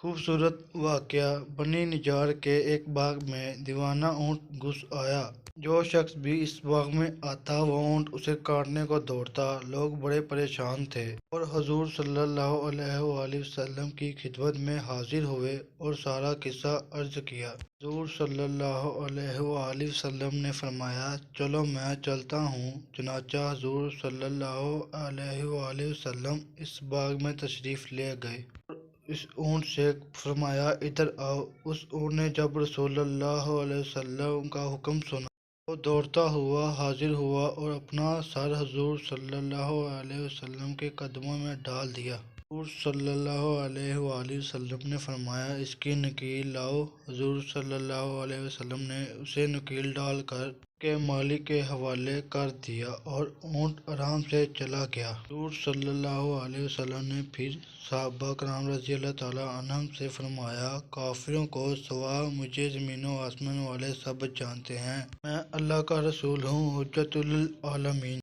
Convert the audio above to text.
خوبصورت واقعہ بنی نجار کے ایک باغ میں دیوانہ اونٹ گھس آیا۔ جو شخص بھی اس باغ میں آتا وہ اونٹ اسے کاٹنے کو دوڑتا۔ لوگ بڑے پریشان تھے اور حضور صلی اللہ علیہ وآلہ وسلم کی خدمت میں حاضر ہوئے اور سارا قصہ عرض کیا۔ حضور صلی اللہ علیہ وآلہ وسلم نے فرمایا، چلو میں چلتا ہوں۔ چنانچہ حضور صلی اللہ علیہ وآلہ وسلم اس باغ میں تشریف لے گئے اور اس اونٹ سے فرمایا، ادھر آؤ۔ اس اونٹ نے جب رسول اللہ علیہ وسلم کا حکم سنا تو دوڑتا ہوا حاضر ہوا اور اپنا سر حضور صلی اللہ علیہ وسلم کے قدموں میں ڈال دیا۔ حضور صلی اللہ علیہ وآلہ وسلم نے فرمایا، اس کی نکیل لاؤ۔ حضور صلی اللہ علیہ وسلم نے اسے نکیل ڈال کر اس کے مالک کے حوالے کر دیا اور اونٹ آرام سے چلا گیا۔ حضور صلی اللہ علیہ وسلم نے پھر صحابہ کرام رضی اللہ تعالیٰ عنہم سے فرمایا، کافروں کو سوا مجھے زمین و آسمان والے سب جانتے ہیں، میں اللہ کا رسول ہوں، حجت للعالمین۔